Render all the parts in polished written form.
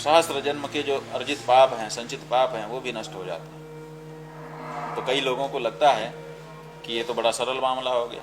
सहस्त्र जन्म के जो अर्जित पाप हैं, संचित पाप हैं, वो भी नष्ट हो जाते हैं। तो कई लोगों को लगता है कि ये तो बड़ा सरल मामला हो गया,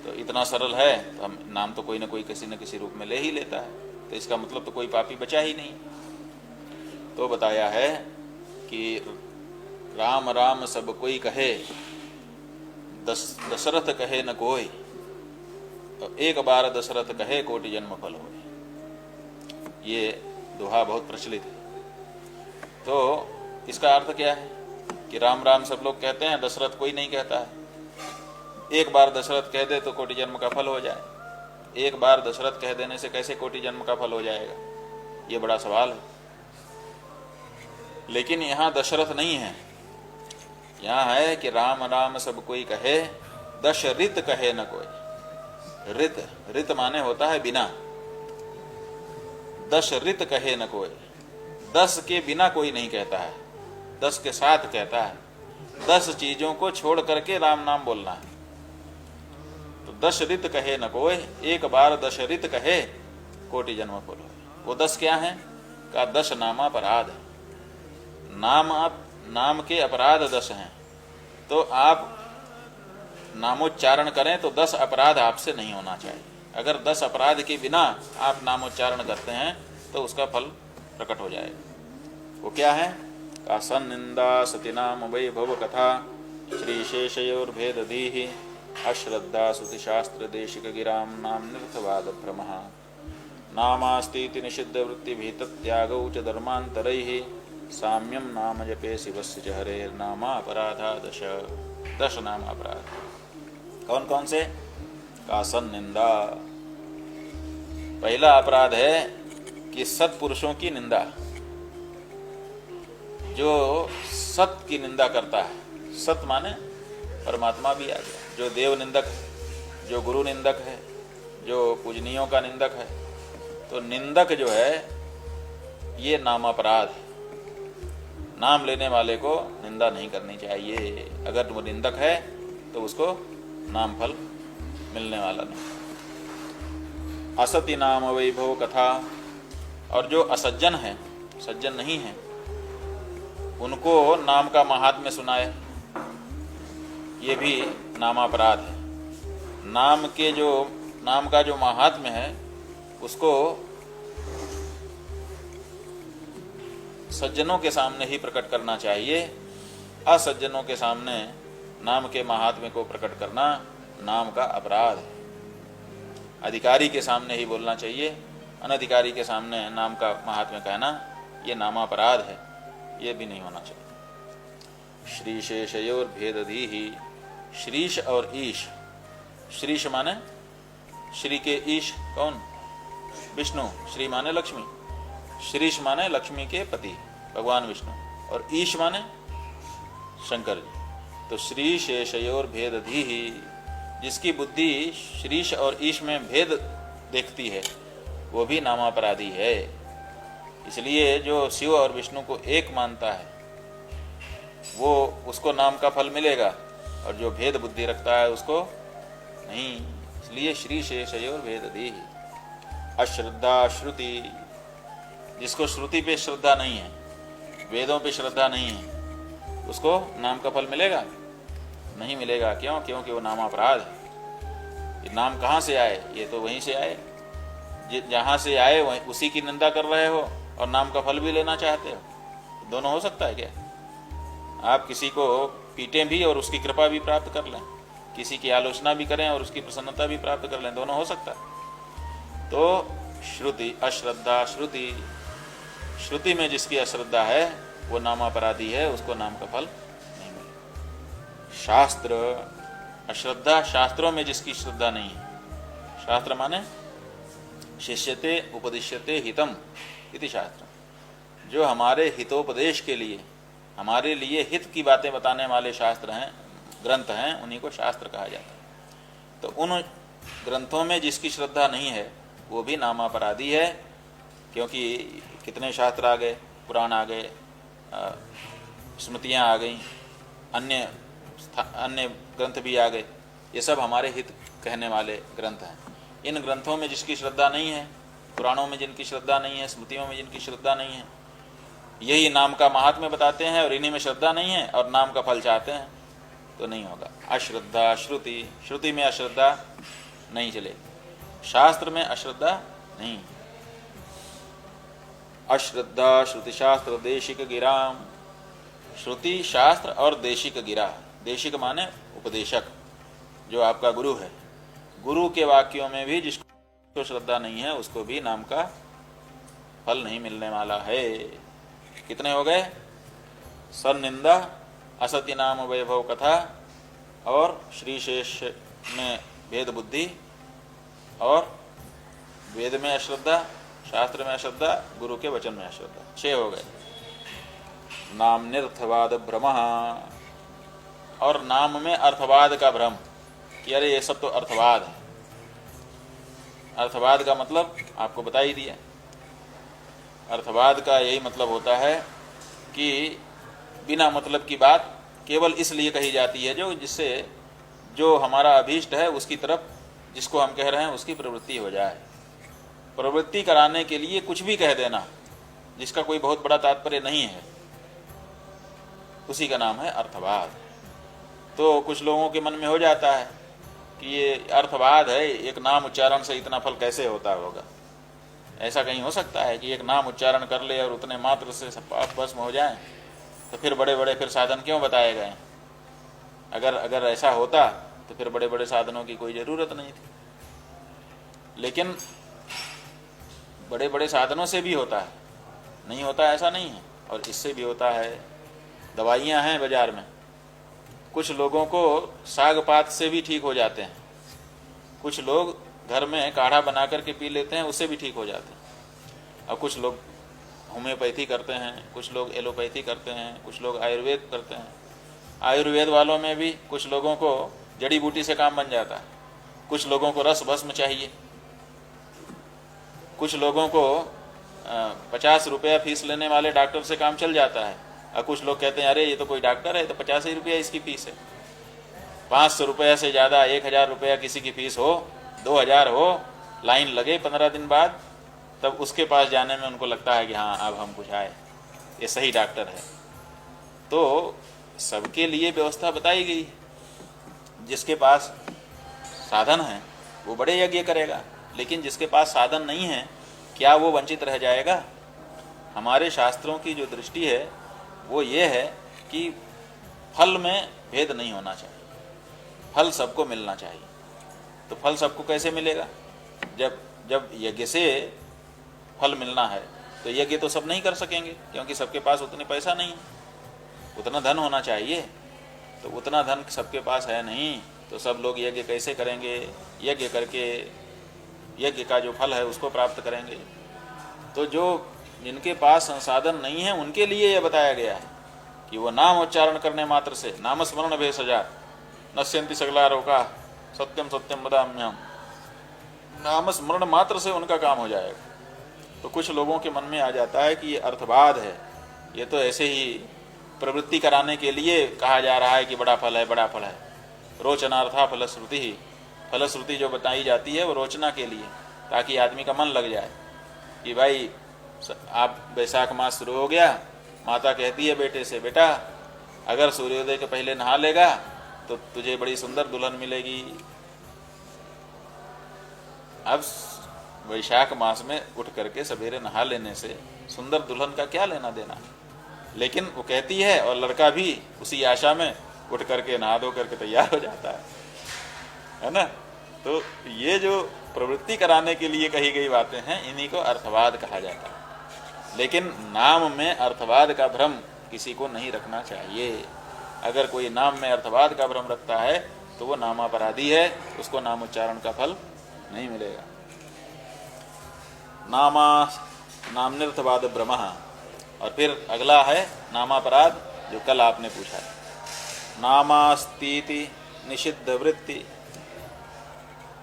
तो इतना सरल है तो हम नाम तो कोई ना कोई किसी न किसी रूप में ले ही लेता है, तो इसका मतलब तो कोई पापी बचा ही नहीं। तो बताया है कि राम राम सब कोई कहे, दशरथ कहे न कोई, तो एक बार दशरथ कहे कोटि जन्म फल होए। ये दोहा बहुत प्रचलित है। तो इसका अर्थ क्या है कि राम राम सब लोग कहते हैं, दशरथ कोई नहीं कहता है। एक बार दशरथ कह दे तो कोटि जन्म का फल हो जाए। एक बार दशरथ कह देने से कैसे कोटि जन्म का फल हो जाएगा, ये बड़ा सवाल है। लेकिन यहाँ दशरथ नहीं है, यहाँ है कि राम राम सब कोई कहे, दश ऋत कहे न कोई। ऋत, ऋत माने होता है बिना। दश ऋत कहे न कोई, 10 के बिना कोई नहीं कहता है, 10 के साथ कहता है। 10 चीजों को छोड़ करके राम नाम बोलना है। तो 10 ऋत कहे न कोई, एक बार 10 ऋत कहे कोटि जन्म फल होए। वो 10 क्या है? का 10 नामापराध है। नाम के अपराध 10 हैं। तो आप नामोच्चारण करें तो 10 अपराध आपसे नहीं होना चाहिए। अगर 10 अपराध के बिना आप नामोच्चारण करते हैं तो उसका फल प्रकट हो जाएगा। वो क्या है? का सन्निंदा सतीनाम वैभव कथा, श्री शेषयोर्भेदधीहि, अश्रद्धा श्रुतिशास्त्र देशिक गिराम नाम निर्थवाद भ्रमः, नामास्तीति निषिद्ध वृत्ति भीतत्यागौ च धर्मांतरैः, साम्यम नाम जपे शिवस्य च हरेर् नामापराधा 10 नाम अपराध। कौन कौन से? का सन्निंदा, पहला अपराध है कि सत्पुरुषों की निंदा। जो सत की निंदा करता है, सत माने परमात्मा भी आ गया, जो देव निंदक है, जो गुरु निंदक है, जो पूजनीयों का निंदक है, तो निंदक जो है ये नाम अपराध है। नाम लेने वाले को निंदा नहीं करनी चाहिए। अगर वो निंदक है तो उसको नाम फल मिलने वाला नहीं। असति नाम वैभव कथा, और जो असज्जन है, सज्जन नहीं है, उनको नाम का महात्म्य सुनाए, ये भी नामापराध है। नाम का जो महात्म्य है उसको सज्जनों के सामने ही प्रकट करना चाहिए। असज्जनों के सामने नाम के महात्म्य को प्रकट करना नाम का अपराध है। अधिकारी के सामने ही बोलना चाहिए, अनधिकारी के सामने नाम का महात्म्य कहना ये नामापराध है, ये भी नहीं होना चाहिए। श्री शेषयोर भेदधीहि, श्रीश और ईश। श्रीश माने श्री के ईश कौन? विष्णु। श्री माने लक्ष्मी, श्रीश माने लक्ष्मी के पति भगवान विष्णु, और ईश माने शंकर जी। तो श्री शेषयोर भेदधीहि, जिसकी बुद्धि श्रीश और ईश में भेद देखती है वो भी नामापराधी है। इसलिए जो शिव और विष्णु को एक मानता है वो उसको नाम का फल मिलेगा, और जो भेद बुद्धि रखता है उसको नहीं। इसलिए श्री शेषयोर भेदधीहि। अश्रद्धा श्रुति, जिसको श्रुति पे श्रद्धा नहीं है, वेदों पे श्रद्धा नहीं है, उसको नाम का फल मिलेगा? नहीं मिलेगा। क्यों? क्योंकि वो नामापराध है। ये नाम कहाँ से आए? ये तो वहीं से आए, जहाँ से आए वहीं उसी की निंदा कर रहे हो और नाम का फल भी लेना चाहते हो। दोनों हो सकता है क्या? आप किसी को पीटें भी और उसकी कृपा भी प्राप्त कर लें, किसी की आलोचना भी करें और उसकी प्रसन्नता भी प्राप्त कर लें, दोनों हो सकता है। तो श्रुति, अश्रद्धा श्रुति, श्रुति में जिसकी अश्रद्धा है वो नामापराधी है, उसको नाम का फल नहीं मिलेगा। शास्त्र, अश्रद्धा शास्त्रों में जिसकी श्रद्धा नहीं है। शास्त्र माने शिष्यते उपदिश्यते हितम इति शास्त्र, जो हमारे हितोपदेश के लिए, हमारे लिए हित की बातें बताने वाले शास्त्र हैं, ग्रंथ हैं, उन्हीं को शास्त्र कहा जाता है। तो उन ग्रंथों में जिसकी श्रद्धा नहीं है वो भी नामापराधी है, क्योंकि कितने शास्त्र आ गए, पुराण आ गए, स्मृतियाँ आ गई, अन्य ग्रंथ भी आ गए, ये सब हमारे हित कहने वाले ग्रंथ हैं। इन ग्रंथों में जिसकी श्रद्धा नहीं है पुराणों में जिनकी श्रद्धा नहीं है, स्मृतियों में जिनकी श्रद्धा नहीं है, यही नाम का महात्म्य बताते हैं और इन्हीं में श्रद्धा नहीं है और नाम का फल चाहते हैं, तो नहीं होगा। अश्रद्धा श्रुति, श्रुति में अश्रद्धा नहीं चलेगी, शास्त्र में अश्रद्धा नहीं। अश्रद्धा श्रुति शास्त्र देशिक गिराम, श्रुति शास्त्र और देशिक गिरा। देशिक माने उपदेशक, जो आपका गुरु है। गुरु के वाक्यों में भी जिसको श्रद्धा नहीं है उसको भी नाम का फल नहीं मिलने वाला है। कितने हो गए? सन्निंदा, असत्य नाम वैभव कथा, और श्रीशेष में भेद बुद्धि, और वेद में अश्रद्धा, शास्त्र में अश्रद्धा, गुरु के वचन में अश्रद्धा। 6 हो गए। नाम निर्थवाद भ्रम, और नाम में अर्थवाद का भ्रम कि अरे ये सब तो अर्थवाद है। अर्थवाद का मतलब आपको बता ही दिया। अर्थवाद का यही मतलब होता है कि बिना मतलब की बात केवल इसलिए कही जाती है जिससे जो हमारा अभीष्ट है उसकी तरफ, जिसको हम कह रहे हैं उसकी प्रवृत्ति हो जाए। प्रवृत्ति कराने के लिए कुछ भी कह देना जिसका कोई बहुत बड़ा तात्पर्य नहीं है, उसी का नाम है अर्थवाद। तो कुछ लोगों के मन में हो जाता है कि ये अर्थवाद है, एक नाम उच्चारण से इतना फल कैसे होता होगा। ऐसा कहीं हो सकता है कि एक नाम उच्चारण कर ले और उतने मात्र से सब पाप भस्म हो जाए? तो फिर बड़े बड़े फिर साधन क्यों बताए गए? अगर ऐसा होता तो फिर बड़े बड़े साधनों की कोई ज़रूरत नहीं थी। लेकिन बड़े बड़े साधनों से भी होता है, नहीं होता ऐसा नहीं है, और इससे भी होता है। दवाइयाँ हैं बाजार में, कुछ लोगों को साग पात से भी ठीक हो जाते हैं, कुछ लोग घर में काढ़ा बना करके पी लेते हैं, उससे भी ठीक हो जाते हैं। और कुछ लोग होम्योपैथी करते हैं, कुछ लोग एलोपैथी करते हैं, कुछ लोग आयुर्वेद करते हैं। आयुर्वेद वालों में भी कुछ लोगों को जड़ी बूटी से काम बन जाता है, कुछ लोगों को रस भस्म चाहिए, कुछ लोगों को 50 रुपया फीस लेने वाले डॉक्टर से काम चल जाता है। और कुछ लोग कहते हैं अरे ये तो कोई डॉक्टर है, तो 50 ही रुपया इसकी फीस है। 500 रुपया से ज़्यादा, 1000 रुपया किसी की फीस हो, 2000 हो, लाइन लगे 15 दिन बाद, तब उसके पास जाने में उनको लगता है कि हाँ अब हम कुछ आए, ये सही डॉक्टर है। तो सबके लिए व्यवस्था बताई गई। जिसके पास साधन है वो बड़े यज्ञ करेगा, लेकिन जिसके पास साधन नहीं है क्या वो वंचित रह जाएगा? हमारे शास्त्रों की जो दृष्टि है वो ये है कि फल में भेद नहीं होना चाहिए, फल सबको मिलना चाहिए। तो फल सबको कैसे मिलेगा? जब यज्ञ से फल मिलना है तो यज्ञ तो सब नहीं कर सकेंगे, क्योंकि सबके पास उतने पैसा नहीं है, उतना धन होना चाहिए। तो उतना धन सबके पास है नहीं, तो सब लोग यज्ञ कैसे करेंगे? यज्ञ करके यज्ञ का जो फल है उसको प्राप्त करेंगे। तो जो जिनके पास संसाधन नहीं है उनके लिए यह बताया गया है कि वो नाम उच्चारण करने मात्र से, नाम स्मरण भेषजा नश्यन्ति सकला रोगा सत्यम सत्यम वदाम्यहम्, नाम स्मरण मात्र से उनका काम हो जाएगा। तो कुछ लोगों के मन में आ जाता है कि ये अर्थवाद है, ये तो ऐसे ही प्रवृत्ति कराने के लिए कहा जा रहा है कि बड़ा फल है, बड़ा फल है। रोचनार्था फलश्रुति ही, फलश्रुति जो बताई जाती है वो रोचना के लिए, ताकि आदमी का मन लग जाए कि भाई आप बैसाख मास शुरू हो गया, माता कहती है बेटे से, बेटा अगर सूर्योदय के पहले नहा लेगा तो तुझे बड़ी सुंदर दुल्हन मिलेगी। अब वैशाख मास में उठ करके सवेरे नहा लेने से सुंदर दुल्हन का क्या लेना देना, लेकिन वो कहती है और लड़का भी उसी आशा में उठ करके नहा धो करके तैयार हो जाता है ना। तो ये जो प्रवृत्ति कराने के लिए कही गई बातें हैं, इन्हीं को अर्थवाद कहा जाता है। लेकिन नाम में अर्थवाद का भ्रम किसी को नहीं रखना चाहिए। अगर कोई नाम में अर्थवाद का भ्रम रखता है तो वो नामापराधी है, उसको नाम उच्चारण का फल नहीं मिलेगा। नामनिर्थवाद भ्रम। और फिर अगला है नामापराध, जो कल आपने पूछा है। नामास्तीति निषिद्ध वृत्ति,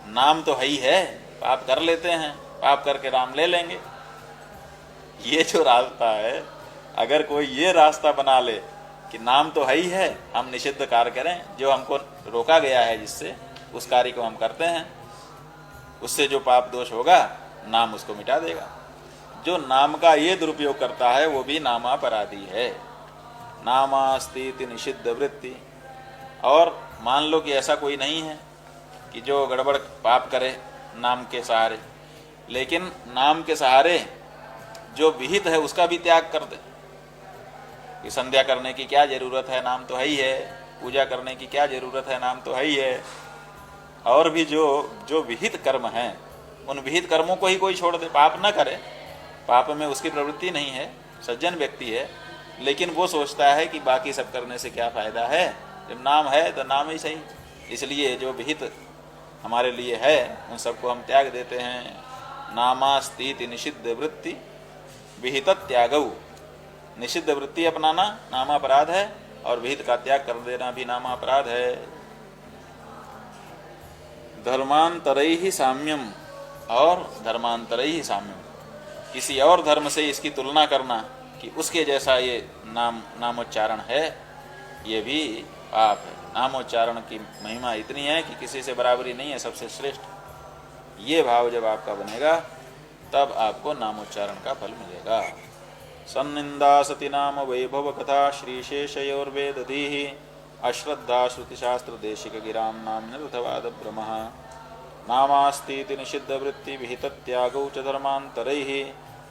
नाम तो है ही है, पाप कर लेते हैं, पाप करके नाम ले लेंगे। ये जो रास्ता है, अगर कोई ये रास्ता बना ले कि नाम तो है ही है, हम निषिद्ध कार्य करें, जो हमको रोका गया है जिससे, उस कार्य को हम करते हैं, उससे जो पाप दोष होगा नाम उसको मिटा देगा। जो नाम का ये दुरुपयोग करता है वो भी नामापराधी है। नामास्तीति निषिद्ध वृत्ति। और मान लो कि ऐसा कोई नहीं है कि जो गड़बड़ पाप करे नाम के सहारे, लेकिन नाम के सहारे जो विहित है उसका भी त्याग कर दे कि संध्या करने की क्या जरूरत है, नाम तो है ही है, पूजा करने की क्या जरूरत है, नाम तो है ही है। और भी जो विहित कर्म हैं उन विहित कर्मों को ही कोई छोड़ दे, पाप न करे, पाप में उसकी प्रवृत्ति नहीं है, सज्जन व्यक्ति है, लेकिन वो सोचता है कि बाकी सब करने से क्या फायदा है, जब नाम है तो नाम ही सही। इसलिए जो विहित हमारे लिए है उन सबको हम त्याग देते हैं। नामास्तीति निषिद्ध वृत्ति विहित त्यागऊ। निषिद्ध वृत्ति अपनाना नामापराध है और विहित का त्याग कर देना भी नामापराध है। धर्मांतरई ही साम्यम। और धर्मांतरई ही साम्यम, किसी और धर्म से इसकी तुलना करना कि उसके जैसा ये नामोच्चारण है, ये भी पाप है। नामोच्चारण की महिमा इतनी है कि किसी से बराबरी नहीं है, सबसे श्रेष्ठ। ये भाव जब आपका बनेगा तब आपको नामोच्चारण का फल मिलेगा। सन्निंदा सती नाम वैभव कथा श्रीशेषयोर्वेदधीहि अश्रद्धा श्रुतिशास्त्र देशिक गिराम नाम निरथवाद ब्रह्म। नामास्तीति निषिद्ध वृत्ति विहित त्यागौ च धर्मांतरैः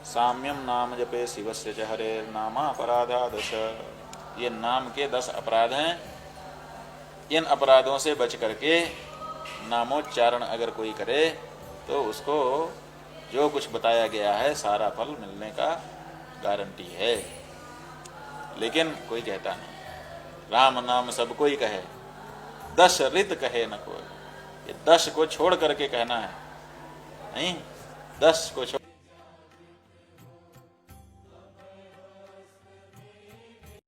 साम्यम नाम जपे शिवस्य च हरेर्नामापराधा दश। ये नाम के 10 अपराध हैं। इन अपराधों से बच करके नामोच्चारण अगर कोई करे तो उसको जो कुछ बताया गया है सारा फल मिलने का गारंटी है। लेकिन कोई कहता नहीं, राम नाम सब कोई कहे 10 रित कहे न कोई। ये 10 को छोड़ करके कहना है, नहीं, 10 को छोड़